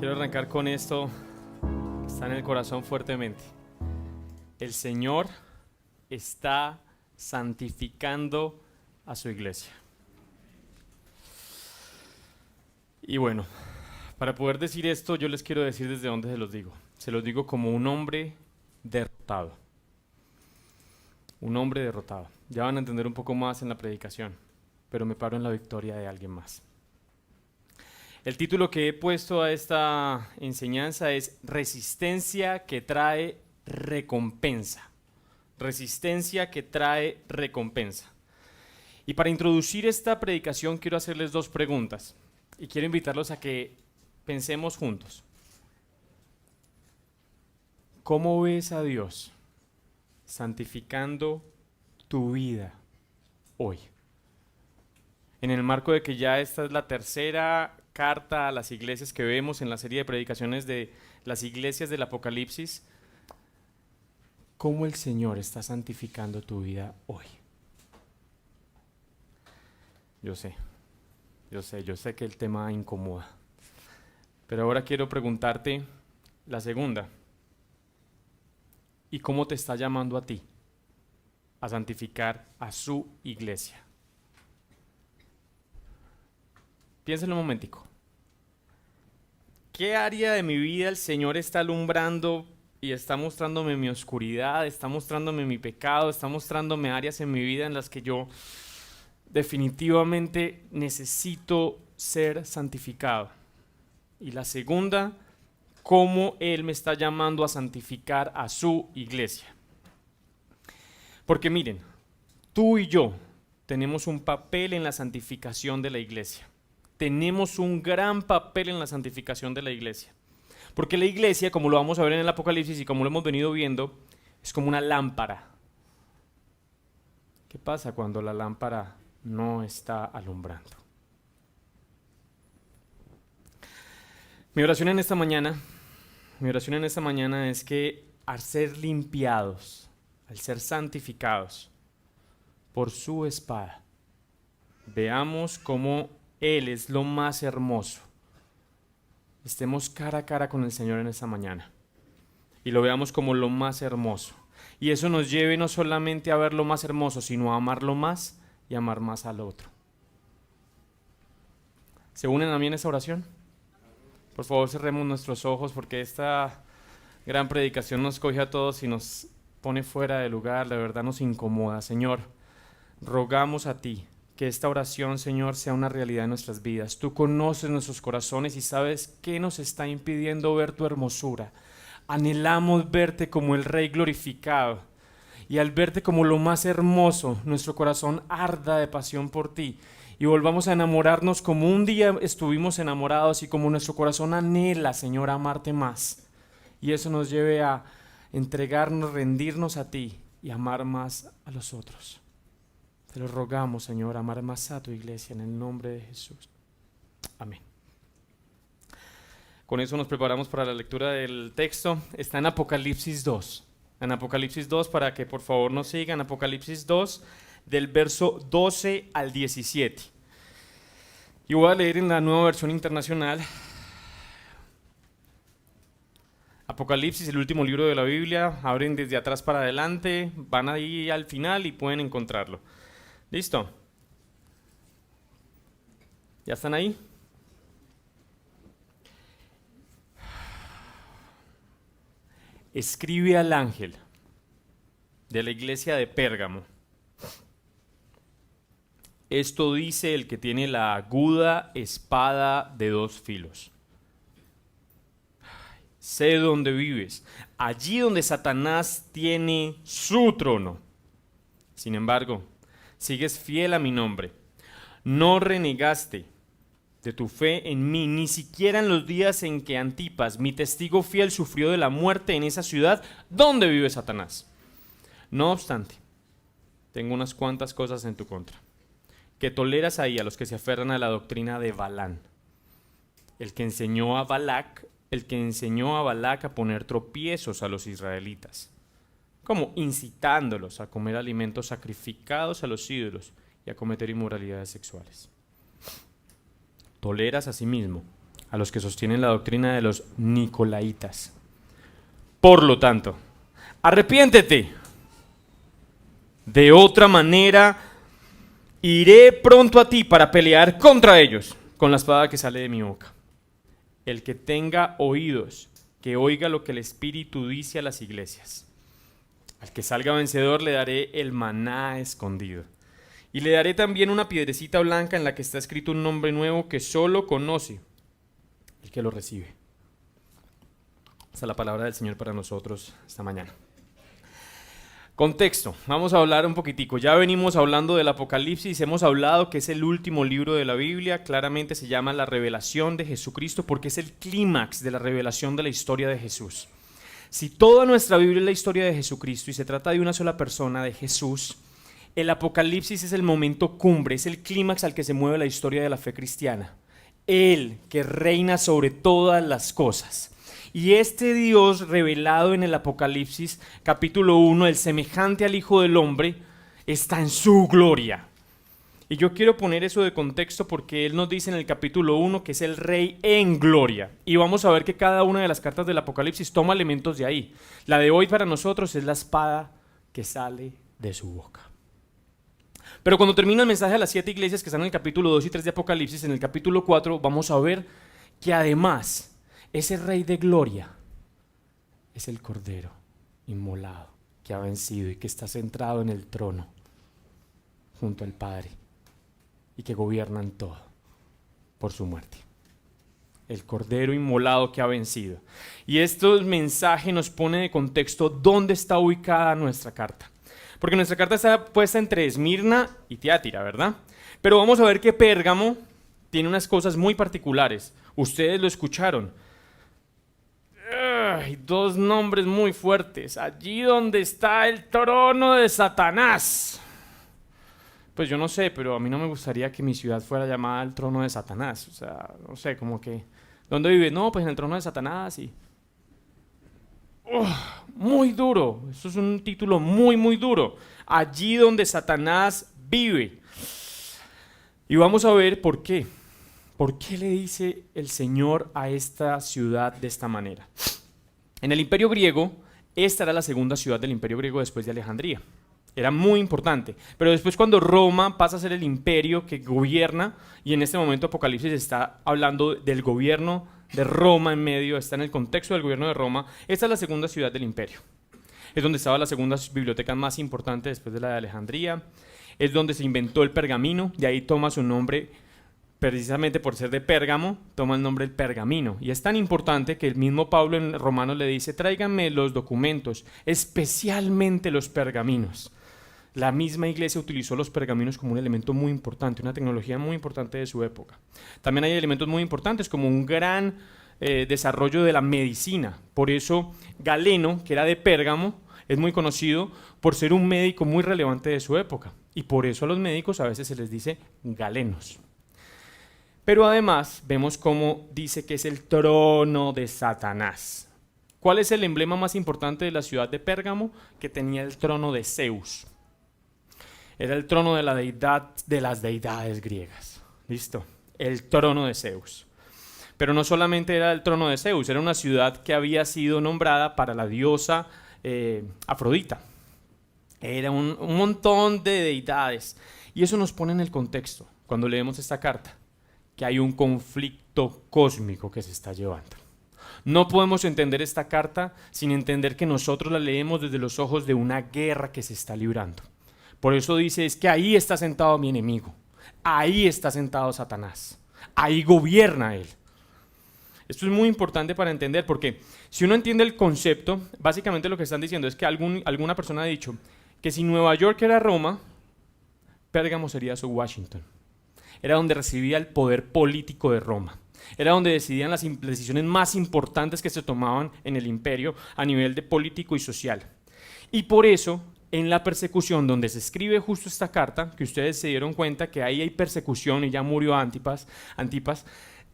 Quiero arrancar con esto que está en el corazón fuertemente. El Señor está santificando a su iglesia. Y bueno, para poder decir esto, yo les quiero decir desde dónde se los digo. Se los digo como un hombre derrotado. Un hombre derrotado. Ya van a entender un poco más en la predicación, pero me paro en la victoria de alguien más. El título que he puesto a esta enseñanza es Resistencia que trae recompensa. Resistencia que trae recompensa. Y para introducir esta predicación quiero hacerles dos preguntas y quiero invitarlos a que pensemos juntos. ¿Cómo ves a Dios santificando tu vida hoy? En el marco de que ya esta es la tercera carta a las iglesias que vemos en la serie de predicaciones de las iglesias del Apocalipsis, ¿cómo el Señor está santificando tu vida hoy? Yo sé que el tema incomoda, pero ahora quiero preguntarte la segunda. ¿Y cómo te está llamando a ti a santificar a su iglesia? Piénsalo un momentico. ¿Qué área de mi vida el Señor está alumbrando y está mostrándome mi oscuridad, está mostrándome mi pecado, está mostrándome áreas en mi vida en las que yo definitivamente necesito ser santificado? Y la segunda, ¿cómo Él me está llamando a santificar a su iglesia? Porque miren, tú y yo tenemos un papel en la santificación de la iglesia. Tenemos un gran papel en la santificación de la iglesia. Porque la iglesia, como lo vamos a ver en el Apocalipsis y como lo hemos venido viendo, es como una lámpara. ¿Qué pasa cuando la lámpara no está alumbrando? Mi oración en esta mañana es que al ser limpiados, al ser santificados por su espada, veamos cómo Él es lo más hermoso. Estemos cara a cara con el Señor en esta mañana y lo veamos como lo más hermoso. Y eso nos lleve no solamente a ver lo más hermoso, sino a amarlo más y amar más al otro. ¿Se unen a mí en esta oración? Por favor, cerremos nuestros ojos porque esta gran predicación nos coge a todos y nos pone fuera de lugar, la verdad nos incomoda. Señor, rogamos a ti que esta oración, Señor, sea una realidad en nuestras vidas. Tú conoces nuestros corazones y sabes qué nos está impidiendo ver tu hermosura. Anhelamos verte como el Rey glorificado. Y al verte como lo más hermoso, nuestro corazón arda de pasión por ti. Y volvamos a enamorarnos como un día estuvimos enamorados y como nuestro corazón anhela, Señor, amarte más. Y eso nos lleve a entregarnos, rendirnos a ti y amar más a los otros. Te lo rogamos, Señor, amar más a tu iglesia en el nombre de Jesús. Amén. Con eso nos preparamos para la lectura del texto. Está en Apocalipsis 2. En Apocalipsis 2, para que por favor nos sigan. Apocalipsis 2, del verso 12 al 17. Y voy a leer en la Nueva Versión Internacional. Apocalipsis, el último libro de la Biblia. Abren desde atrás para adelante, van ahí al final y pueden encontrarlo. ¿Listo? ¿Ya están ahí? Escribe al ángel de la iglesia de Pérgamo. Esto dice el que tiene la aguda espada de dos filos. Sé dónde vives, allí donde Satanás tiene su trono. Sin embargo, sigues fiel a mi nombre. No renegaste de tu fe en mí, ni siquiera en los días en que Antipas, mi testigo fiel, sufrió de la muerte en esa ciudad donde vive Satanás. No obstante, tengo unas cuantas cosas en tu contra, que toleras ahí a los que se aferran a la doctrina de Balán, el que enseñó a Balac a poner tropiezos a los israelitas, como incitándolos a comer alimentos sacrificados a los ídolos y a cometer inmoralidades sexuales. Toleras asimismo a los que sostienen la doctrina de los nicolaitas. Por lo tanto, arrepiéntete. De otra manera, iré pronto a ti para pelear contra ellos con la espada que sale de mi boca. El que tenga oídos, que oiga lo que el Espíritu dice a las iglesias. Al que salga vencedor le daré el maná escondido. Y le daré también una piedrecita blanca en la que está escrito un nombre nuevo que solo conoce el que lo recibe. Esta es la palabra del Señor para nosotros esta mañana. Contexto, vamos a hablar un poquitico. Ya venimos hablando del Apocalipsis, hemos hablado que es el último libro de la Biblia, claramente se llama la revelación de Jesucristo porque es el clímax de la revelación de la historia de Jesús. Si toda nuestra Biblia es la historia de Jesucristo y se trata de una sola persona, de Jesús, el Apocalipsis es el momento cumbre, es el clímax al que se mueve la historia de la fe cristiana. Él que reina sobre todas las cosas. Y este Dios revelado en el Apocalipsis, capítulo 1, el semejante al Hijo del Hombre, está en su gloria. Y yo quiero poner eso de contexto porque Él nos dice en el capítulo 1 que es el Rey en gloria. Y vamos a ver que cada una de las cartas del Apocalipsis toma elementos de ahí. La de hoy para nosotros es la espada que sale de su boca. Pero cuando termina el mensaje a las 7 iglesias que están en el capítulo 2 y 3 de Apocalipsis, en el capítulo 4 vamos a ver que además ese Rey de gloria es el Cordero inmolado que ha vencido y que está centrado en el trono junto al Padre y que gobierna en todo por su muerte. El Cordero inmolado que ha vencido. Y este mensaje nos pone de contexto dónde está ubicada nuestra carta. Porque nuestra carta está puesta entre Esmirna y Tiátira, ¿verdad? Pero vamos a ver que Pérgamo tiene unas cosas muy particulares. Ustedes lo escucharon. Hay dos nombres muy fuertes. Allí donde está el trono de Satanás. Pues yo no sé, pero a mí no me gustaría que mi ciudad fuera llamada el trono de Satanás. O sea, no sé, como que... ¿Dónde vive? No, pues en el trono de Satanás y... muy duro. Esto es un título muy, muy duro. Allí donde Satanás vive. Y vamos a ver por qué. ¿Por qué le dice el Señor a esta ciudad de esta manera? En el Imperio griego, esta era la segunda ciudad del Imperio griego después de Alejandría. Era muy importante. Pero después cuando Roma pasa a ser el imperio que gobierna, y en este momento Apocalipsis está hablando del gobierno de Roma en medio, está en el contexto del gobierno de Roma, esta es la segunda ciudad del imperio. Es donde estaba la segunda biblioteca más importante después de la de Alejandría. Es donde se inventó el pergamino, de ahí toma su nombre. Precisamente por ser de Pérgamo, toma el nombre del pergamino. Y es tan importante que el mismo Pablo en Romanos le dice, tráiganme los documentos, especialmente los pergaminos. La misma iglesia utilizó los pergaminos como un elemento muy importante, una tecnología muy importante de su época. También hay elementos muy importantes como un gran desarrollo de la medicina. Por eso Galeno, que era de Pérgamo, es muy conocido por ser un médico muy relevante de su época. Y por eso a los médicos a veces se les dice galenos. Pero además vemos cómo dice que es el trono de Satanás. ¿Cuál es el emblema más importante de la ciudad de Pérgamo? Que tenía el trono de Zeus. Era el trono de la deidad de las deidades griegas. ¿Listo? El trono de Zeus. Pero no solamente era el trono de Zeus, era una ciudad que había sido nombrada para la diosa Afrodita. Era un montón de deidades. Y eso nos pone en el contexto, cuando leemos esta carta, que hay un conflicto cósmico que se está llevando. No podemos entender esta carta sin entender que nosotros la leemos desde los ojos de una guerra que se está librando. Por eso dice, es que ahí está sentado mi enemigo, ahí está sentado Satanás, ahí gobierna él. Esto es muy importante para entender porque si uno entiende el concepto, básicamente lo que están diciendo es que alguna persona ha dicho que si Nueva York era Roma, Pérgamo sería su Washington. Era donde recibía el poder político de Roma. Era donde decidían las decisiones más importantes que se tomaban en el imperio a nivel de político y social. Y por eso, en la persecución donde se escribe justo esta carta, que ustedes se dieron cuenta que ahí hay persecución y ya murió Antipas,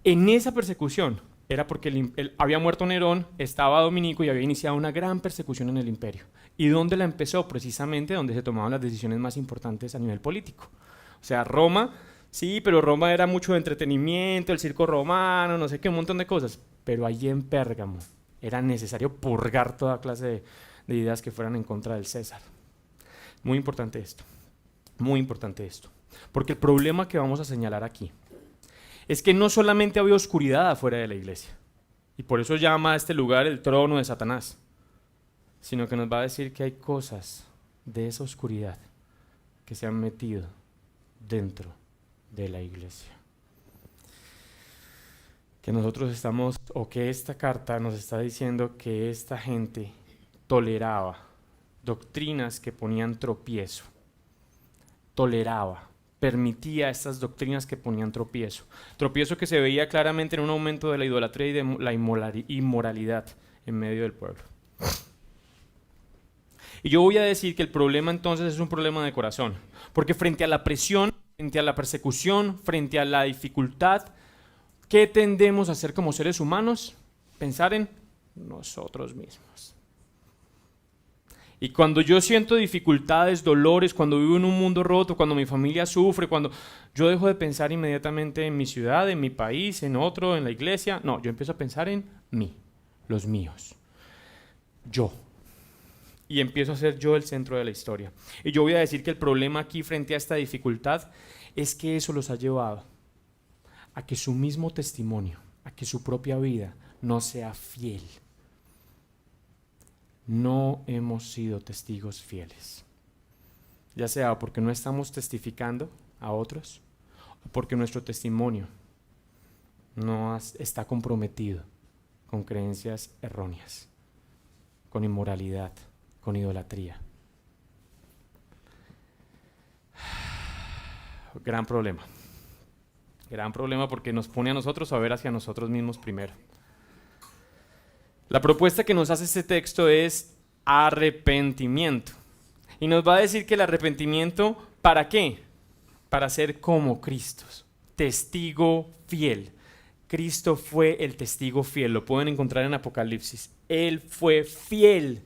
en esa persecución era porque había muerto Nerón, estaba Dominico y había iniciado una gran persecución en el imperio. ¿Y dónde la empezó? Precisamente donde se tomaban las decisiones más importantes a nivel político. O sea, Roma Sí, pero Roma era mucho de entretenimiento, el circo romano, no sé qué, un montón de cosas. Pero allí en Pérgamo era necesario purgar toda clase de ideas que fueran en contra del César. Muy importante esto, muy importante esto. Porque el problema que vamos a señalar aquí es que no solamente había oscuridad afuera de la iglesia, y por eso llama a este lugar el trono de Satanás, sino que nos va a decir que hay cosas de esa oscuridad que se han metido dentro de la iglesia. Que nosotros estamos, o que esta carta nos está diciendo que esta gente toleraba doctrinas que ponían tropiezo, permitía estas doctrinas que ponían tropiezo que se veía claramente en un aumento de la idolatría y de la inmoralidad en medio del pueblo. Y yo voy a decir que el problema entonces es un problema de corazón, porque frente a la presión, frente a la persecución, frente a la dificultad, ¿qué tendemos a hacer como seres humanos? Pensar en nosotros mismos. Y cuando yo siento dificultades, dolores, cuando vivo en un mundo roto, cuando mi familia sufre, cuando yo dejo de pensar inmediatamente en mi ciudad, en mi país, en otro, en la iglesia, no, yo empiezo a pensar en mí, los míos, yo. Y empiezo a ser yo el centro de la historia. Y yo voy a decir que el problema aquí frente a esta dificultad es que eso los ha llevado a que su mismo testimonio, a que su propia vida no sea fiel. No hemos sido testigos fieles, ya sea porque no estamos testificando a otros o porque nuestro testimonio no está comprometido con creencias erróneas, con inmoralidad, con idolatría. Gran problema porque nos pone a nosotros a ver hacia nosotros mismos primero. La propuesta que nos hace este texto es arrepentimiento. Y nos va a decir que el arrepentimiento, ¿para qué? Para ser como Cristo, testigo fiel. Cristo fue el testigo fiel, lo pueden encontrar en Apocalipsis. Él fue fiel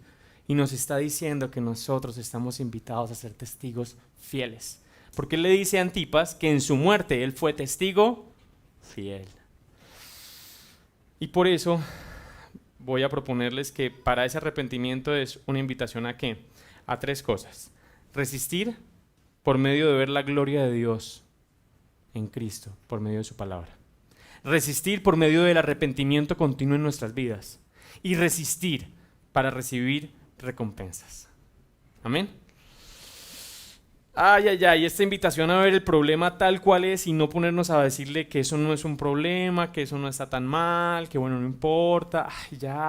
y nos está diciendo que nosotros estamos invitados a ser testigos fieles. Porque él le dice a Antipas que en su muerte él fue testigo fiel. Y por eso voy a proponerles que para ese arrepentimiento es una invitación ¿a qué? A tres cosas. Resistir por medio de ver la gloria de Dios en Cristo, por medio de su palabra. Resistir por medio del arrepentimiento continuo en nuestras vidas. Y resistir para recibir recompensas. Amén. Esta invitación a ver el problema tal cual es y no ponernos a decirle que eso no es un problema, que eso no está tan mal, que bueno, no importa,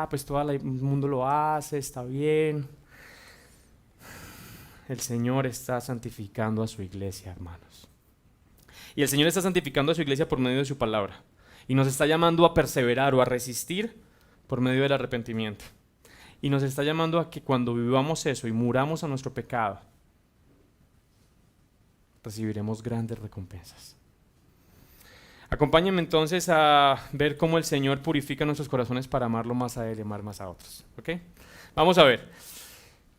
pues todo el mundo lo hace, está bien. El Señor está santificando a su iglesia, hermanos. Y el Señor está santificando a su iglesia por medio de su palabra. Y nos está llamando a perseverar o a resistir por medio del arrepentimiento. Y nos está llamando a que cuando vivamos eso y muramos a nuestro pecado, recibiremos grandes recompensas. Acompáñenme entonces a ver cómo el Señor purifica nuestros corazones para amarlo más a Él y amar más a otros. ¿Okay? Vamos a ver.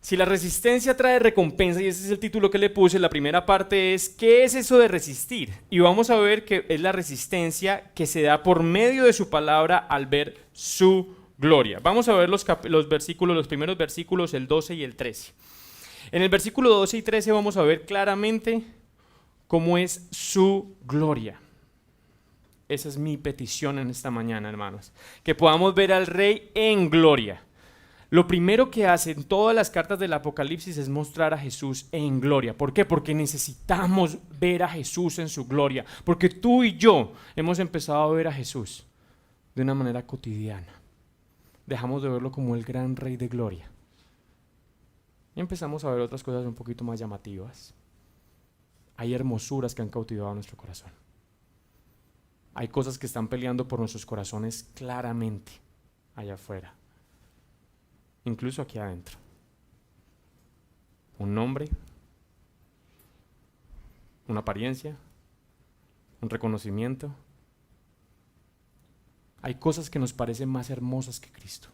Si la resistencia trae recompensa, y ese es el título que le puse, la primera parte es ¿qué es eso de resistir? Y vamos a ver que es la resistencia que se da por medio de su palabra al ver su gloria. Vamos a ver los versículos, los primeros versículos, el 12 y el 13. En el versículo 12 y 13 vamos a ver claramente cómo es su gloria. Esa es mi petición en esta mañana, hermanos. Que podamos ver al Rey en gloria. Lo primero que hace en todas las cartas del Apocalipsis es mostrar a Jesús en gloria. ¿Por qué? Porque necesitamos ver a Jesús en su gloria. Porque tú y yo hemos empezado a ver a Jesús de una manera cotidiana. Dejamos de verlo como el gran Rey de gloria. Y empezamos a ver otras cosas un poquito más llamativas. Hay hermosuras que han cautivado nuestro corazón. Hay cosas que están peleando por nuestros corazones claramente allá afuera. Incluso aquí adentro. Un nombre, una apariencia, un reconocimiento. Hay cosas que nos parecen más hermosas que Cristo.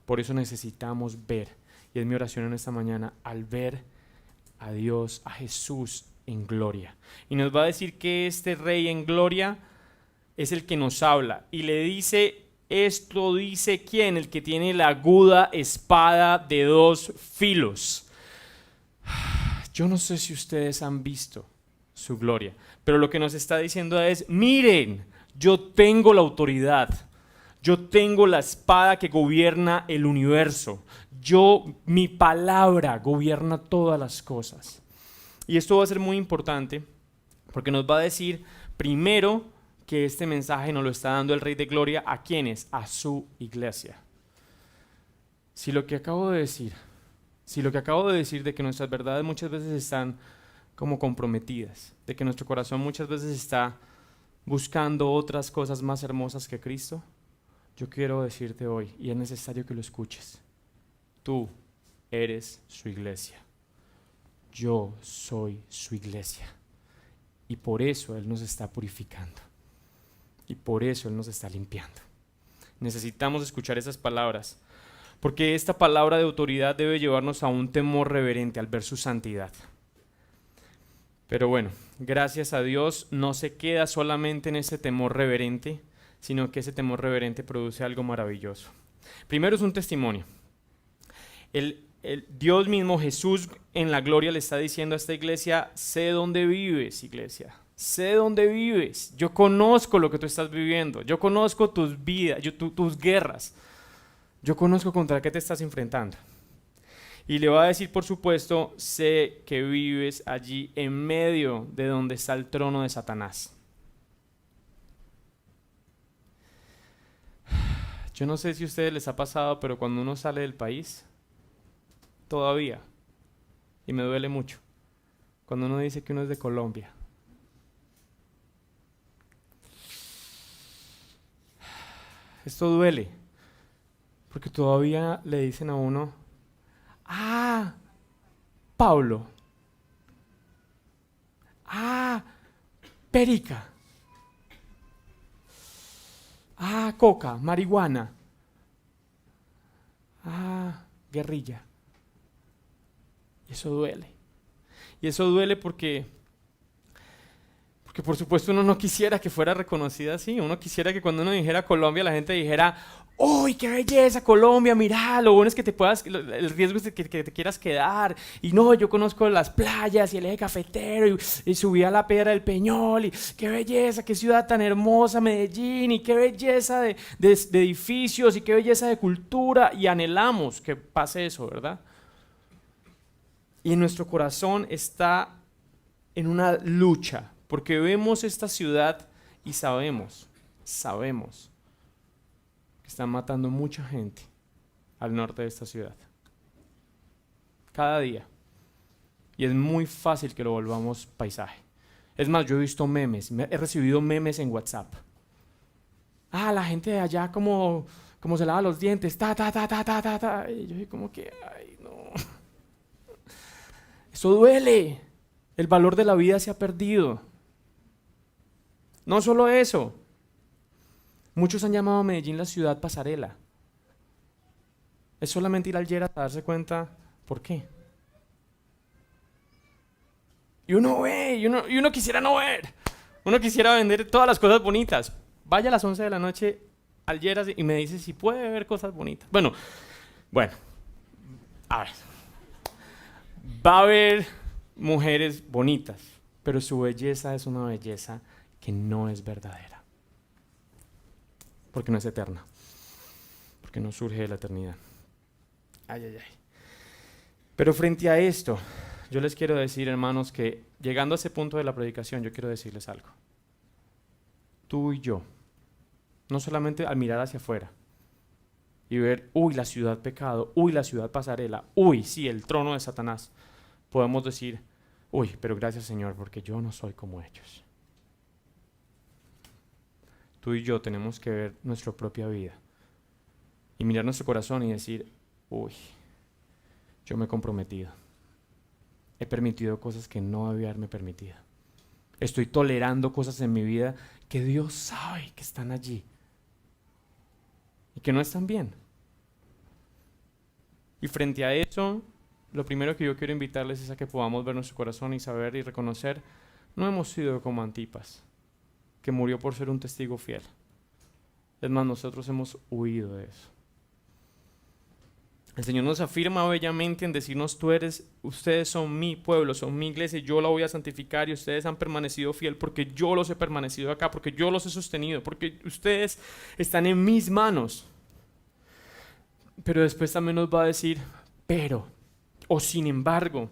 Por eso necesitamos ver, y es mi oración en esta mañana, al ver a Dios, a Jesús en gloria. Y nos va a decir que este Rey en gloria es el que nos habla. Y le dice, esto dice ¿quién? El que tiene la aguda espada de dos filos. Yo no sé si ustedes han visto su gloria, pero lo que nos está diciendo es, miren, yo tengo la autoridad, yo tengo la espada que gobierna el universo, mi palabra gobierna todas las cosas. Y esto va a ser muy importante porque nos va a decir, primero, que este mensaje nos lo está dando el Rey de Gloria, ¿a quiénes? A su iglesia. Si lo que acabo de decir de que nuestras verdades muchas veces están como comprometidas, de que nuestro corazón muchas veces está buscando otras cosas más hermosas que Cristo, yo quiero decirte hoy, y es necesario que lo escuches, tú eres su iglesia, yo soy su iglesia, y por eso Él nos está purificando, y por eso Él nos está limpiando. Necesitamos escuchar esas palabras, porque esta palabra de autoridad debe llevarnos a un temor reverente al ver su santidad. Pero bueno, gracias a Dios no se queda solamente en ese temor reverente, sino que ese temor reverente produce algo maravilloso. Primero es un testimonio. El Dios mismo, Jesús en la gloria, le está diciendo a esta iglesia, sé dónde vives, iglesia. Sé dónde vives. Yo conozco lo que tú estás viviendo. Yo conozco tus vidas, tus guerras. Yo conozco contra qué te estás enfrentando. Y le va a decir, por supuesto, sé que vives allí en medio de donde está el trono de Satanás. Yo no sé si a ustedes les ha pasado, pero cuando uno sale del país, todavía, y me duele mucho, cuando uno dice que uno es de Colombia. Esto duele, porque todavía le dicen a uno, ah, Pablo, ah, perica, ah, coca, marihuana, ah, guerrilla. Y eso duele. Y eso duele porque por supuesto uno no quisiera que fuera reconocida así. Uno quisiera que cuando uno dijera Colombia, la gente dijera, ¡uy, qué belleza Colombia! Mira, lo bueno es que el riesgo es que te quieras quedar. Y no, yo conozco las playas y el eje cafetero y subí a la Piedra del Peñol y qué belleza, qué ciudad tan hermosa Medellín y qué belleza de edificios y qué belleza de cultura. Y anhelamos que pase eso, ¿verdad? Y en nuestro corazón está en una lucha, porque vemos esta ciudad y sabemos que están matando mucha gente al norte de esta ciudad. Cada día. Y es muy fácil que lo volvamos paisaje. Es más, yo he visto memes, he recibido memes en WhatsApp. Ah, la gente de allá como se lava los dientes, ta. Y yo como que, ay, no. Eso duele. El valor de la vida se ha perdido. No solo eso. Muchos han llamado a Medellín la ciudad pasarela. Es solamente ir al Lleras a darse cuenta por qué. Y uno ve, y uno quisiera no ver. Uno quisiera vender todas las cosas bonitas. Vaya a las 11 de la noche al Lleras y me dice si puede ver cosas bonitas. Bueno. A ver. Va a haber mujeres bonitas, pero su belleza es una belleza que no es verdadera. Porque no es eterna. Porque no surge de la eternidad. Ay. Pero frente a esto, yo les quiero decir, hermanos, que llegando a ese punto de la predicación, yo quiero decirles algo. Tú y yo, no solamente al mirar hacia afuera y ver, uy, la ciudad pecado, uy, la ciudad pasarela, uy, sí, el trono de Satanás, podemos decir, uy, pero gracias Señor, porque yo no soy como ellos. Tú y yo tenemos que ver nuestra propia vida y mirar nuestro corazón y decir, uy, yo me he comprometido. He permitido cosas que no debía haberme permitido. Estoy tolerando cosas en mi vida que Dios sabe que están allí y que no están bien. Y frente a eso, lo primero que yo quiero invitarles es a que podamos ver nuestro corazón y saber y reconocer, no hemos sido como Antipas, que murió por ser un testigo fiel. Es más, nosotros hemos huido de eso. El Señor nos afirma bellamente en decirnos, ustedes son mi pueblo, son mi iglesia, y yo la voy a santificar, y ustedes han permanecido fiel porque yo los he permanecido acá, porque yo los he sostenido, porque ustedes están en mis manos. Pero después también nos va a decir, pero, o sin embargo,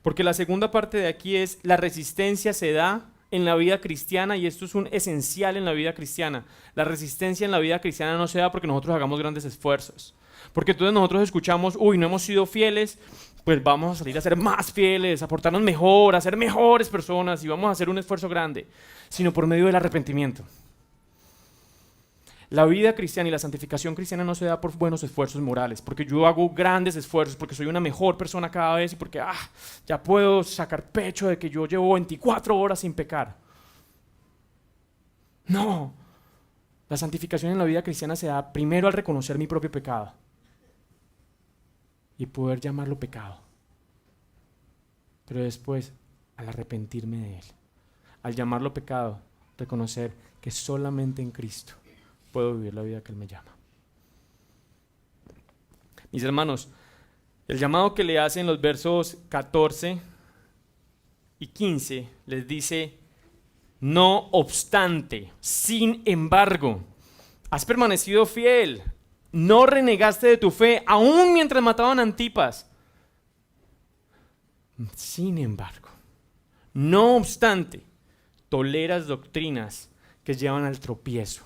porque la segunda parte de aquí es, la resistencia se da en la vida cristiana, y esto es un esencial en la vida cristiana. La resistencia en la vida cristiana no se da porque nosotros hagamos grandes esfuerzos. Porque entonces nosotros escuchamos, no hemos sido fieles, pues vamos a salir a ser más fieles, a portarnos mejor, a ser mejores personas y vamos a hacer un esfuerzo grande, sino por medio del arrepentimiento. La vida cristiana y la santificación cristiana no se da por buenos esfuerzos morales, porque yo hago grandes esfuerzos, porque soy una mejor persona cada vez y porque ya puedo sacar pecho de que yo llevo 24 horas sin pecar. No, la santificación en la vida cristiana se da primero al reconocer mi propio pecado y poder llamarlo pecado, pero después al arrepentirme de él, al llamarlo pecado, reconocer que solamente en Cristo puedo vivir la vida que Él me llama. Mis hermanos, el llamado que le hacen los versos 14 y 15 les dice, no obstante, sin embargo, has permanecido fiel, no renegaste de tu fe, aún mientras mataban a Antipas. Sin embargo, no obstante, toleras doctrinas que llevan al tropiezo.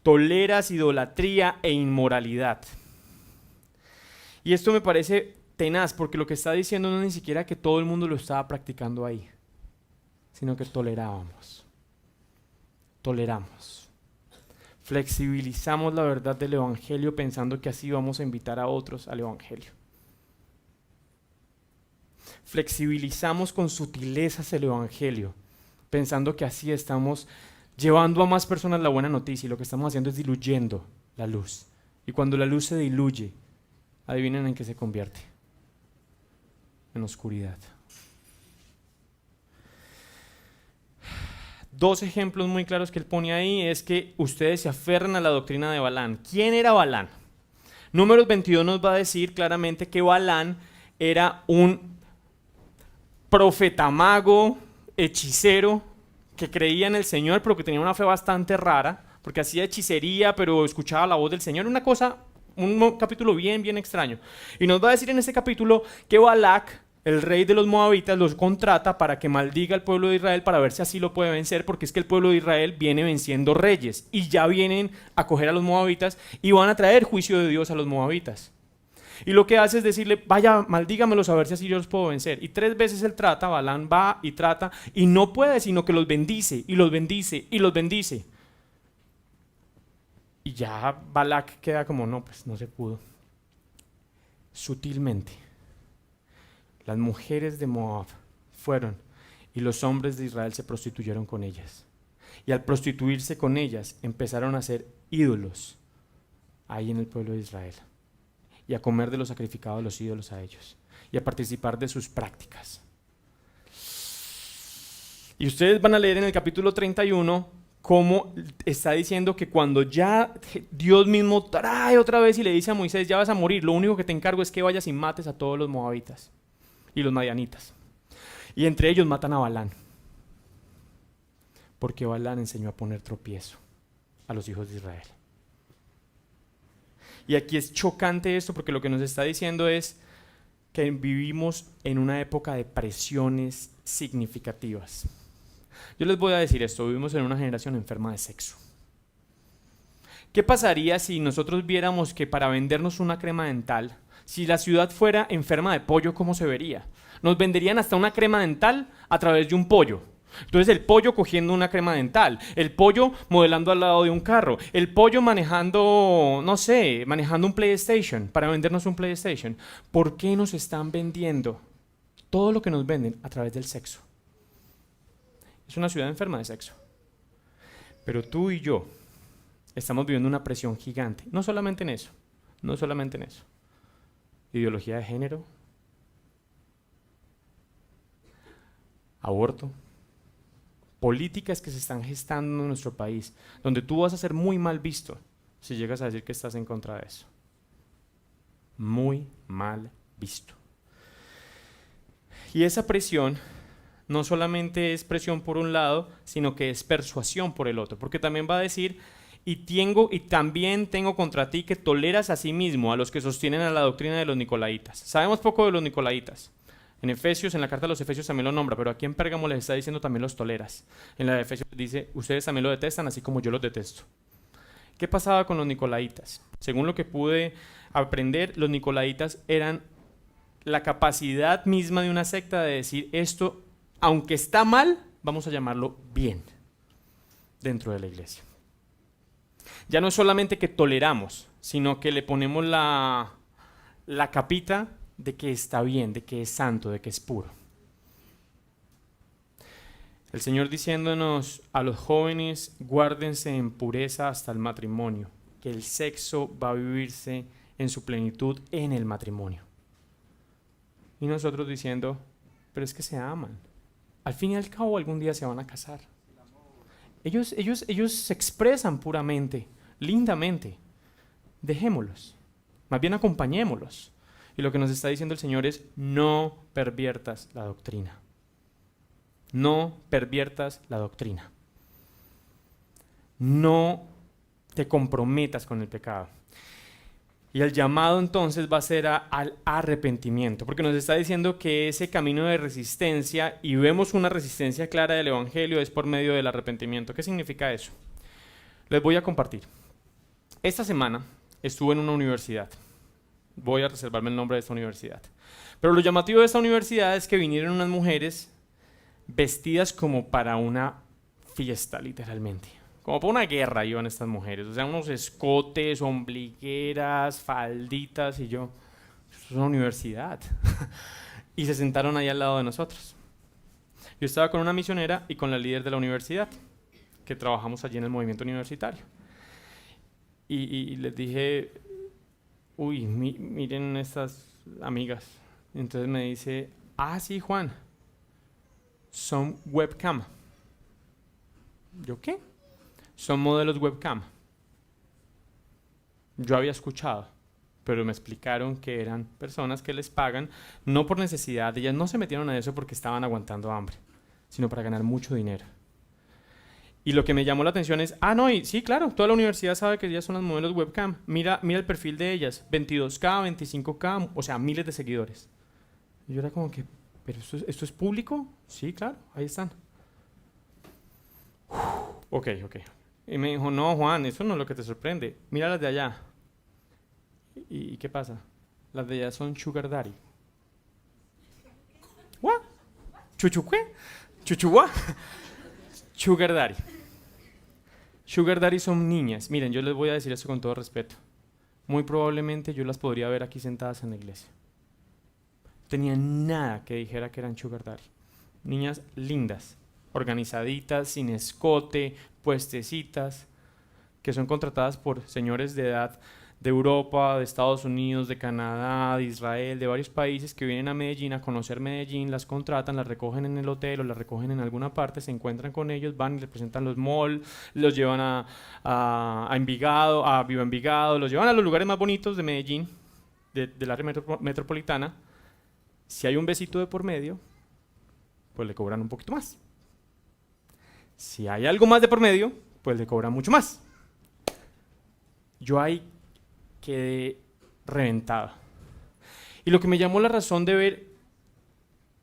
Toleras idolatría e inmoralidad. Y esto me parece tenaz, porque lo que está diciendo no es ni siquiera que todo el mundo lo estaba practicando ahí, sino que toleramos. Flexibilizamos la verdad del Evangelio pensando que así vamos a invitar a otros al Evangelio. Flexibilizamos con sutilezas el Evangelio, pensando que así estamos llevando a más personas la buena noticia, y lo que estamos haciendo es diluyendo la luz. Y cuando la luz se diluye, adivinen en qué se convierte: en oscuridad. 2 ejemplos muy claros que él pone ahí es que ustedes se aferran a la doctrina de Balán. ¿Quién era Balán? Números 22 nos va a decir claramente que Balán era un profeta mago, hechicero, que creía en el Señor, pero que tenía una fe bastante rara, porque hacía hechicería, pero escuchaba la voz del Señor. Una cosa, un capítulo bien extraño. Y nos va a decir en este capítulo que Balac, el rey de los moabitas, los contrata para que maldiga al pueblo de Israel para ver si así lo puede vencer, porque es que el pueblo de Israel viene venciendo reyes y ya vienen a coger a los moabitas y van a traer juicio de Dios a los moabitas. Y lo que hace es decirle, vaya, maldígamelos a ver si así yo los puedo vencer. Y 3 veces él trata, Balán va y trata, y no puede, sino que los bendice, y los bendice, y los bendice. Y ya Balac queda como, no, pues no se pudo. Sutilmente, las mujeres de Moab fueron, y los hombres de Israel se prostituyeron con ellas. Y al prostituirse con ellas, empezaron a hacer ídolos ahí en el pueblo de Israel, y a comer de los sacrificados de los ídolos a ellos, y a participar de sus prácticas. Y ustedes van a leer en el capítulo 31 cómo está diciendo que cuando ya Dios mismo trae otra vez y le dice a Moisés, ya vas a morir, lo único que te encargo es que vayas y mates a todos los moabitas y los madianitas. Y entre ellos matan a Balán, porque Balán enseñó a poner tropiezo a los hijos de Israel. Y aquí es chocante esto, porque lo que nos está diciendo es que vivimos en una época de presiones significativas. Yo les voy a decir esto, vivimos en una generación enferma de sexo. ¿Qué pasaría si nosotros viéramos que para vendernos una crema dental, si la ciudad fuera enferma de pollo, cómo se vería? Nos venderían hasta una crema dental a través de un pollo. Entonces el pollo cogiendo una crema dental, el pollo modelando al lado de un carro, el pollo manejando, no sé, manejando un PlayStation, para vendernos un PlayStation. ¿Por qué nos están vendiendo todo lo que nos venden a través del sexo? Es una ciudad enferma de sexo. Pero tú y yo estamos viviendo una presión gigante, no solamente en eso. Ideología de género, aborto, políticas que se están gestando en nuestro país, donde tú vas a ser muy mal visto si llegas a decir que estás en contra de eso. Muy mal visto. Y esa presión no solamente es presión por un lado, sino que es persuasión por el otro, porque también va a decir, y también tengo contra ti que toleras a sí mismo a los que sostienen a la doctrina de los nicolaitas. Sabemos poco de los nicolaitas. En Efesios, en la carta de los Efesios también lo nombra, pero aquí en Pérgamo les está diciendo también los toleras. En la de Efesios dice, ustedes también lo detestan, así como yo los detesto. ¿Qué pasaba con los nicolaitas? Según lo que pude aprender, los nicolaitas eran la capacidad misma de una secta de decir esto, aunque está mal, vamos a llamarlo bien dentro de la iglesia. Ya no es solamente que toleramos, sino que le ponemos la capita de que está bien, de que es santo, de que es puro. El Señor diciéndonos a los jóvenes, guárdense en pureza hasta el matrimonio, que el sexo va a vivirse en su plenitud en el matrimonio. Y nosotros diciendo, pero es que se aman. Al fin y al cabo algún día se van a casar. Ellos se expresan puramente, lindamente. Dejémoslos, más bien acompañémoslos. Y lo que nos está diciendo el Señor es, no perviertas la doctrina. No perviertas la doctrina. No te comprometas con el pecado. Y el llamado entonces va a ser al arrepentimiento, porque nos está diciendo que ese camino de resistencia, y vemos una resistencia clara del Evangelio, es por medio del arrepentimiento. ¿Qué significa eso? Les voy a compartir. Esta semana estuve en una universidad. Voy a reservarme el nombre de esta universidad. Pero lo llamativo de esta universidad es que vinieron unas mujeres vestidas como para una fiesta, literalmente. Como para una guerra iban estas mujeres. O sea, unos escotes, ombligueras, falditas, y yo, esto es una universidad. Y se sentaron ahí al lado de nosotros. Yo estaba con una misionera y con la líder de la universidad, que trabajamos allí en el movimiento universitario. Y les dije, uy, miren estas amigas. Entonces me dice, sí, Juan, son webcam. ¿Yo qué? Son modelos webcam. Yo había escuchado, pero me explicaron que eran personas que les pagan, no por necesidad, ellas no se metieron a eso porque estaban aguantando hambre, sino para ganar mucho dinero. Y lo que me llamó la atención es, no, y sí, claro, toda la universidad sabe que ellas son las modelos webcam. Mira el perfil de ellas, 22K, 25K, o sea, miles de seguidores. Y yo era como que, ¿pero esto es público? Sí, claro, ahí están. Ok. Y me dijo, no, Juan, eso no es lo que te sorprende. Mira las de allá. ¿Y qué pasa? Las de allá son sugar daddy. ¿What? ¿Chuchu qué? ¿Chuchuá? Sugar daddy. Sugar daddy son niñas. Miren, yo les voy a decir eso con todo respeto. Muy probablemente yo las podría ver aquí sentadas en la iglesia. Tenían nada que dijera que eran sugar daddy. Niñas lindas, organizaditas, sin escote, puestecitas, que son contratadas por señores de edad de Europa, de Estados Unidos, de Canadá, de Israel, de varios países que vienen a Medellín a conocer Medellín, las contratan, las recogen en el hotel o las recogen en alguna parte, se encuentran con ellos, van y les presentan los malls, los llevan a Envigado, a Viva Envigado, los llevan a los lugares más bonitos de Medellín, del área metropolitana. Si hay un besito de por medio, pues le cobran un poquito más. Si hay algo más de por medio, pues le cobran mucho más. Yo ahí quedé reventado. Y lo que me llamó la razón de ver,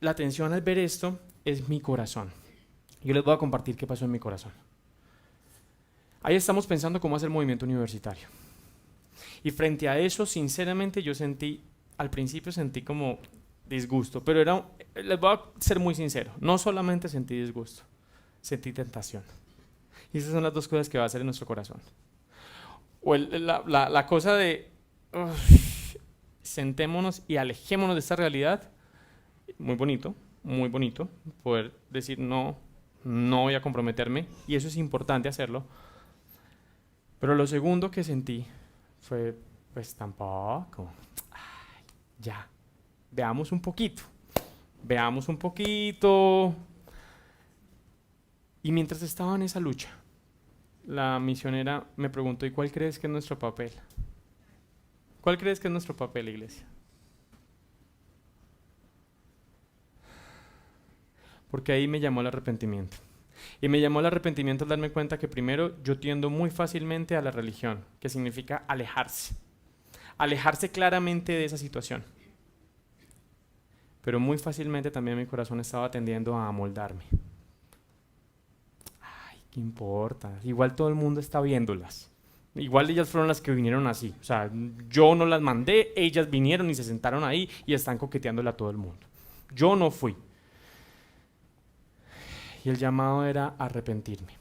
la atención al ver esto, es mi corazón. Yo les voy a compartir qué pasó en mi corazón. Ahí estamos pensando cómo hacer el movimiento universitario. Y frente a eso, sinceramente, al principio sentí como disgusto, pero les voy a ser muy sincero, no solamente sentí disgusto, sentí tentación. Y esas son las dos cosas que va a hacer en nuestro corazón. O la cosa de sentémonos y alejémonos de esta realidad. Muy bonito poder decir no voy a comprometerme, y eso es importante hacerlo. Pero lo segundo que sentí fue, pues tampoco, ya, veamos un poquito, Y mientras estaba en esa lucha, la misionera me preguntó, ¿y cuál crees que es nuestro papel? ¿Cuál crees que es nuestro papel, iglesia? Porque ahí me llamó el arrepentimiento. Y me llamó el arrepentimiento al darme cuenta que primero yo tiendo muy fácilmente a la religión, que significa alejarse. Alejarse claramente de esa situación. Pero muy fácilmente también mi corazón estaba tendiendo a amoldarme. Ay, ¿qué importa? Igual todo el mundo está viéndolas. Igual ellas fueron las que vinieron así. O sea, yo no las mandé, ellas vinieron y se sentaron ahí y están coqueteándole a todo el mundo. Yo no fui. Y el llamado era arrepentirme.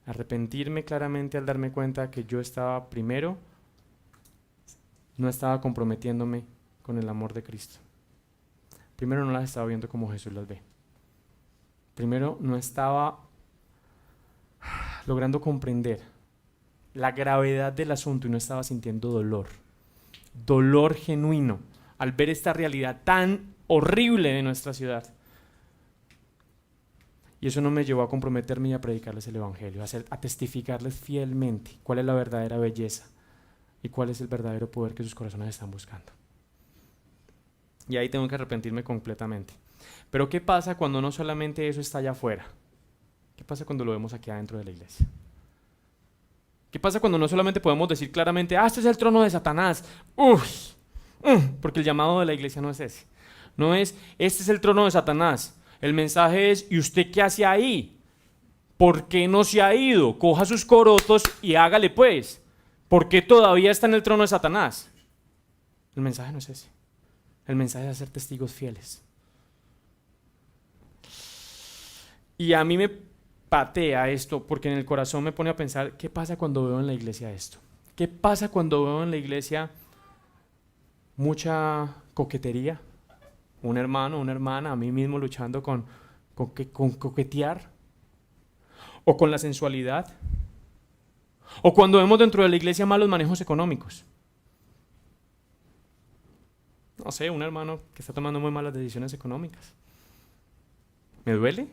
Arrepentirme claramente al darme cuenta que yo estaba primero, no estaba comprometiéndome con el amor de Cristo. Primero no las estaba viendo como Jesús las ve. Primero no estaba logrando comprender la gravedad del asunto y no estaba sintiendo dolor. Dolor genuino al ver esta realidad tan horrible de nuestra ciudad. Y eso no me llevó a comprometerme y a predicarles el evangelio, a testificarles fielmente cuál es la verdadera belleza y cuál es el verdadero poder que sus corazones están buscando. Y ahí tengo que arrepentirme completamente. Pero ¿qué pasa cuando no solamente eso está allá afuera? ¿Qué pasa cuando lo vemos aquí adentro de la iglesia? ¿Qué pasa cuando no solamente podemos decir claramente, este es el trono de Satanás? Porque el llamado de la iglesia no es ese. No es, este es el trono de Satanás. El mensaje es, ¿y usted qué hace ahí? ¿Por qué no se ha ido? Coja sus corotos y hágale pues. ¿Por qué todavía está en el trono de Satanás? El mensaje no es ese. El mensaje es ser testigos fieles. Y a mí me patea esto porque en el corazón me pone a pensar, ¿qué pasa cuando veo en la iglesia esto? ¿Qué pasa cuando veo en la iglesia mucha coquetería? Un hermano, una hermana, a mí mismo luchando con coquetear, o con la sensualidad, o cuando vemos dentro de la iglesia malos manejos económicos. No sé, un hermano que está tomando muy malas decisiones económicas. ¿Me duele?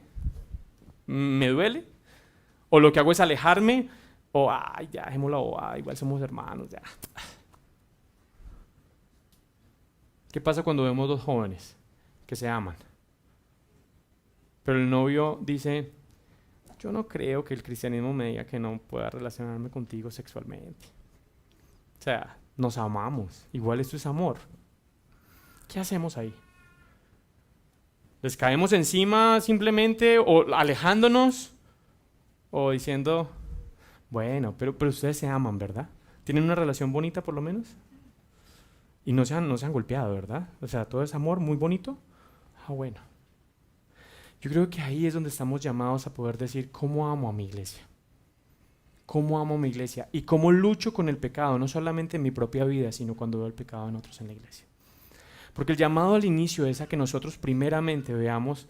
¿Me duele? ¿O lo que hago es alejarme? ¿O, ya, dejémoslo la bobada, igual somos hermanos, ya? ¿Qué pasa cuando vemos dos jóvenes que se aman? Pero el novio dice, yo no creo que el cristianismo me diga que no pueda relacionarme contigo sexualmente. O sea, nos amamos, igual esto es amor. ¿Qué hacemos ahí? ¿Les caemos encima simplemente o alejándonos? ¿O diciendo, bueno, pero ustedes se aman, ¿verdad? ¿Tienen una relación bonita por lo menos? Y no se han golpeado, ¿verdad? O sea, todo es amor, muy bonito. Bueno. Yo creo que ahí es donde estamos llamados a poder decir, ¿cómo amo a mi iglesia? ¿Cómo amo a mi iglesia? Y cómo lucho con el pecado, no solamente en mi propia vida, sino cuando veo el pecado en otros en la iglesia. Porque el llamado al inicio es a que nosotros primeramente veamos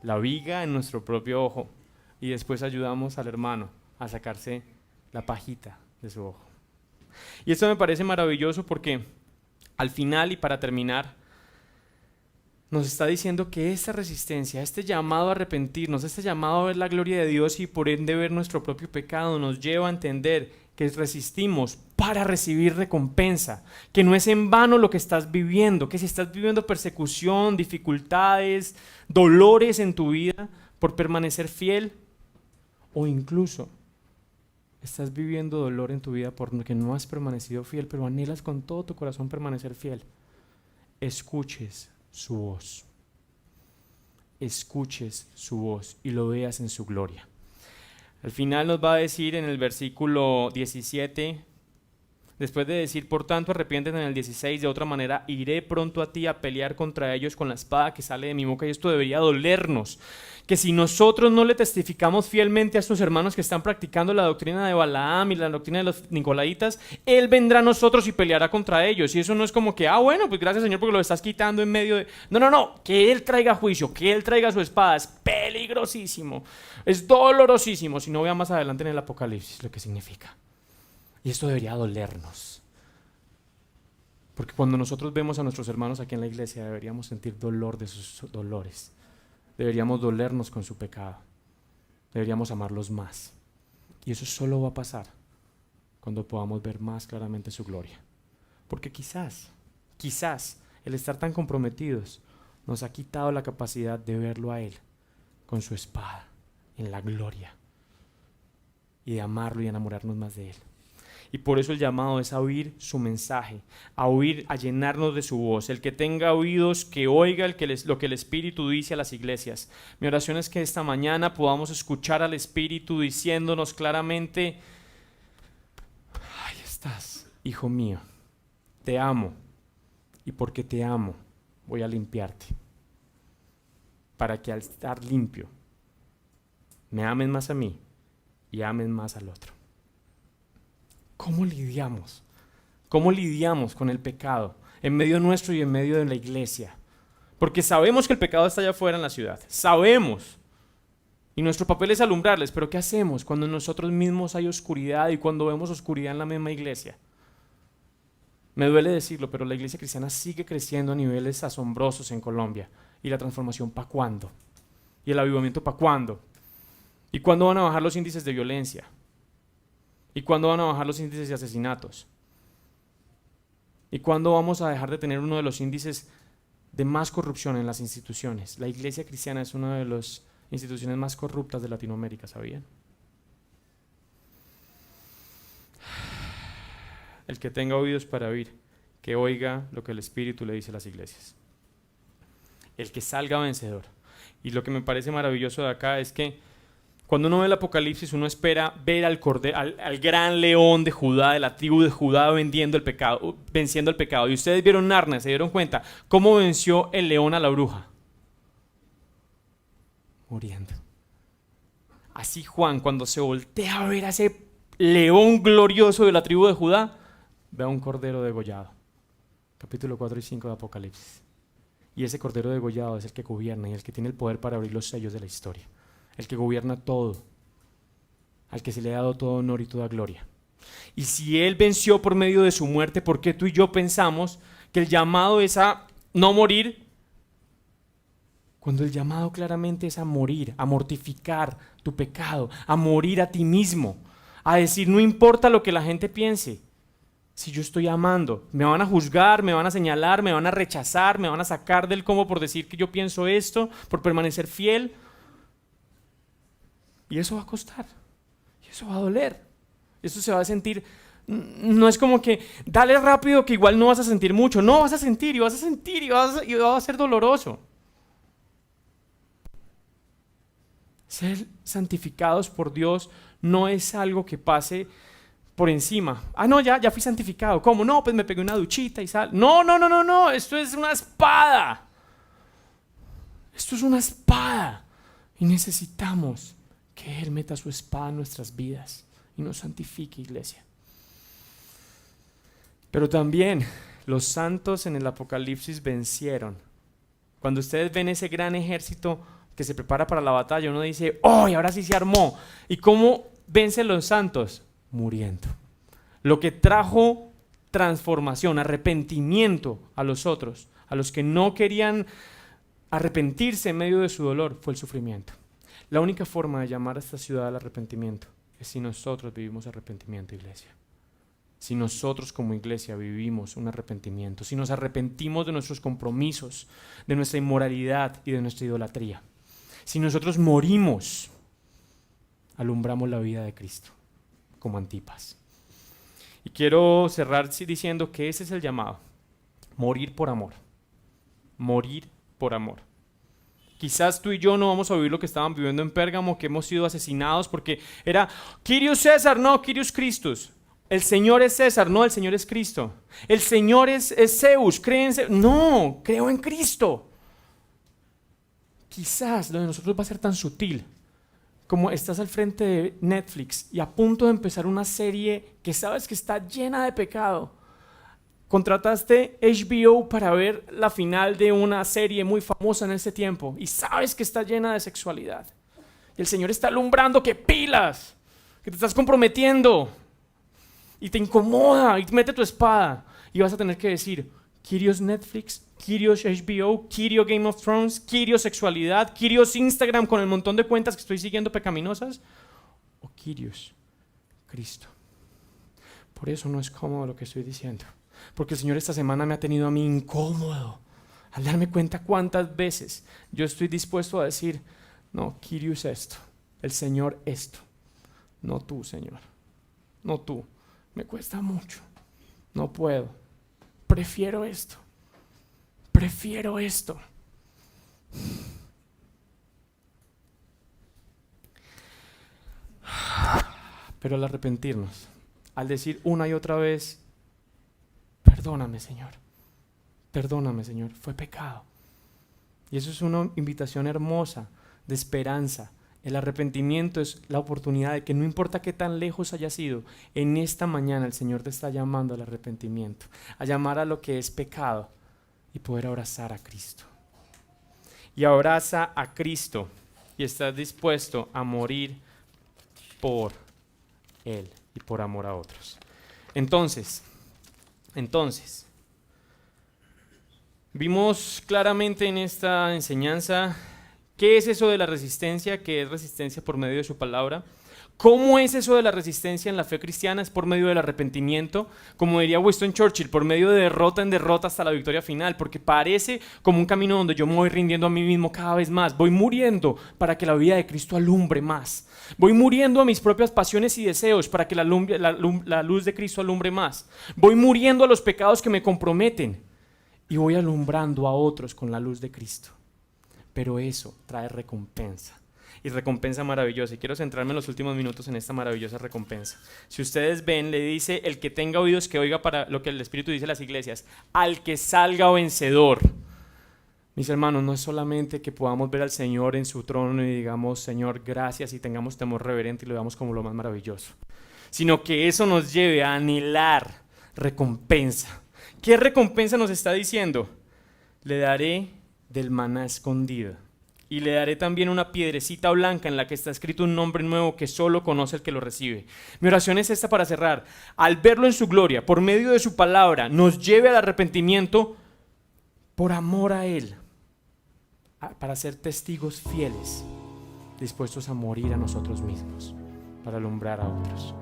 la viga en nuestro propio ojo y después ayudamos al hermano a sacarse la pajita de su ojo. Y esto me parece maravilloso porque al final y para terminar, nos está diciendo que esta resistencia, este llamado a arrepentirnos, este llamado a ver la gloria de Dios y por ende ver nuestro propio pecado, nos lleva a entender que resistimos para recibir recompensa, que no es en vano lo que estás viviendo, que si estás viviendo persecución, dificultades, dolores en tu vida por permanecer fiel, o incluso estás viviendo dolor en tu vida porque no has permanecido fiel, pero anhelas con todo tu corazón permanecer fiel, escuches su voz. Escuches su voz y lo veas en su gloria. Al final nos va a decir en el versículo 17, después de decir, por tanto, arrepiéntete en el 16, de otra manera, iré pronto a ti a pelear contra ellos con la espada que sale de mi boca. Y esto debería dolernos, que si nosotros no le testificamos fielmente a estos hermanos que están practicando la doctrina de Balaam y la doctrina de los nicolaitas, Él vendrá a nosotros y peleará contra ellos. Y eso no es como que, bueno, pues gracias Señor porque lo estás quitando en medio de... No, que Él traiga juicio, que Él traiga su espada, es peligrosísimo, es dolorosísimo, si no vea más adelante en el Apocalipsis lo que significa. Y esto debería dolernos. Porque cuando nosotros vemos a nuestros hermanos aquí en la iglesia, deberíamos sentir dolor de sus dolores. Deberíamos dolernos con su pecado. deberíamos amarlos más. Y eso solo va a pasar cuando podamos ver más claramente su gloria. Porque quizás el estar tan comprometidos nos ha quitado la capacidad de verlo a Él con su espada en la gloria y de amarlo y enamorarnos más de Él. Y por eso el llamado es a oír su mensaje, a oír, a llenarnos de su voz. El que tenga oídos, que oiga lo que el Espíritu dice a las iglesias. Mi oración es que esta mañana podamos escuchar al Espíritu diciéndonos claramente: ahí estás, hijo mío, te amo, y porque te amo voy a limpiarte, para que al estar limpio me amen más a mí y amen más al otro. ¿Cómo lidiamos? ¿Cómo lidiamos con el pecado en medio nuestro y en medio de la iglesia? Porque sabemos que el pecado está allá afuera en la ciudad, sabemos, y nuestro papel es alumbrarles, pero ¿qué hacemos cuando en nosotros mismos hay oscuridad y cuando vemos oscuridad en la misma iglesia? Me duele decirlo, pero la iglesia cristiana sigue creciendo a niveles asombrosos en Colombia. ¿Y la transformación para cuándo? ¿Y el avivamiento para cuándo? ¿Y cuándo van a bajar los índices de violencia? ¿Y cuándo van a bajar los índices de asesinatos? ¿Y cuándo vamos a dejar de tener uno de los índices de más corrupción en las instituciones? La iglesia cristiana es una de las instituciones más corruptas de Latinoamérica, ¿sabían? El que tenga oídos para oír, que oiga lo que el Espíritu le dice a las iglesias. El que salga vencedor. Y lo que me parece maravilloso de acá es que cuando uno ve el Apocalipsis, uno espera ver al gran león de Judá, de la tribu de Judá, venciendo el pecado. Y ustedes vieron Narnia, se dieron cuenta cómo venció el león a la bruja. Muriendo. Así Juan, cuando se voltea a ver a ese león glorioso de la tribu de Judá, ve a un cordero degollado. Capítulo 4 y 5 de Apocalipsis. Y ese cordero degollado es el que gobierna y el que tiene el poder para abrir los sellos de la historia. El que gobierna todo, al que se le ha dado todo honor y toda gloria. Y si Él venció por medio de su muerte, ¿por qué tú y yo pensamos que el llamado es a no morir? Cuando el llamado claramente es a morir, a mortificar tu pecado, a morir a ti mismo, a decir no importa lo que la gente piense, si yo estoy amando, me van a juzgar, me van a señalar, me van a rechazar, me van a sacar del cómo por decir que yo pienso esto, por permanecer fiel. Y eso va a costar, y eso va a doler, eso se va a sentir, no es como que dale rápido que igual no vas a sentir mucho, no, vas a sentir y vas a sentir y va a ser doloroso. Ser santificados por Dios no es algo que pase por encima. Ah, no, ya fui santificado. ¿Cómo? No, pues me pegué una duchita y sal. No, esto es una espada. Esto es una espada. Y necesitamos que Él meta su espada en nuestras vidas y nos santifique, iglesia. Pero también los santos en el Apocalipsis vencieron. Cuando ustedes ven ese gran ejército que se prepara para la batalla, uno dice, ¡oh, y ahora sí se armó! ¿Y cómo vencen los santos? Muriendo. Lo que trajo transformación, arrepentimiento a los otros, a los que no querían arrepentirse en medio de su dolor, fue el sufrimiento. La única forma de llamar a esta ciudad al arrepentimiento es si nosotros vivimos arrepentimiento, iglesia. Si nosotros como iglesia vivimos un arrepentimiento, si nos arrepentimos de nuestros compromisos, de nuestra inmoralidad y de nuestra idolatría. Si nosotros morimos, alumbramos la vida de Cristo como Antipas. Y quiero cerrar diciendo que ese es el llamado, morir por amor. Morir por amor. Quizás tú y yo no vamos a vivir lo que estaban viviendo en Pérgamo, que hemos sido asesinados porque era Kyrios César, no, Kyrios Christus. El Señor es César, no, el Señor es Cristo. El Señor es Zeus, no, creo en Cristo. Quizás lo de nosotros va a ser tan sutil como estás al frente de Netflix y a punto de empezar una serie que sabes que está llena de pecado. Contrataste HBO para ver la final de una serie muy famosa en ese tiempo y sabes que está llena de sexualidad. Y el Señor está alumbrando que pilas, que te estás comprometiendo y te incomoda y mete tu espada y vas a tener que decir, Kyrios Netflix, Kyrios HBO, Kyrios Game of Thrones, Kyrios sexualidad, Kyrios Instagram con el montón de cuentas que estoy siguiendo pecaminosas, o Kyrios Cristo. Por eso no es cómodo lo que estoy diciendo, porque el Señor esta semana me ha tenido a mí incómodo al darme cuenta cuántas veces yo estoy dispuesto a decir, no, Kyrios esto, el Señor esto, no tú, Señor, no tú, me cuesta mucho, no puedo, prefiero esto. Prefiero esto. Pero al arrepentirnos, al decir una y otra vez, perdóname, Señor, fue pecado. Y eso es una invitación hermosa de esperanza. El arrepentimiento es la oportunidad de que no importa qué tan lejos haya sido, en esta mañana el Señor te está llamando al arrepentimiento, a llamar a lo que es pecado y poder abrazar a Cristo. Y abraza a Cristo y estás dispuesto a morir por Él y por amor a otros. Entonces, vimos claramente en esta enseñanza qué es eso de la resistencia, que es resistencia por medio de su palabra. ¿Cómo es eso de la resistencia en la fe cristiana? Es por medio del arrepentimiento, como diría Winston Churchill, por medio de derrota en derrota hasta la victoria final, porque parece como un camino donde yo me voy rindiendo a mí mismo cada vez más, voy muriendo para que la vida de Cristo alumbre más, voy muriendo a mis propias pasiones y deseos para que la luz de Cristo alumbre más, voy muriendo a los pecados que me comprometen y voy alumbrando a otros con la luz de Cristo, pero eso trae recompensa. Y recompensa maravillosa. Y quiero centrarme en los últimos minutos en esta maravillosa recompensa. Si ustedes ven, le dice, el que tenga oídos que oiga para lo que el Espíritu dice a las iglesias, al que salga vencedor. Mis hermanos, no es solamente que podamos ver al Señor en su trono y digamos, Señor, gracias, y tengamos temor reverente y lo veamos como lo más maravilloso, sino que eso nos lleve a anhelar recompensa. ¿Qué recompensa nos está diciendo? Le daré del maná escondido. Y le daré también una piedrecita blanca en la que está escrito un nombre nuevo que solo conoce el que lo recibe. Mi oración es esta para cerrar. Al verlo en su gloria, por medio de su palabra, nos lleve al arrepentimiento por amor a Él, para ser testigos fieles, dispuestos a morir a nosotros mismos, para alumbrar a otros.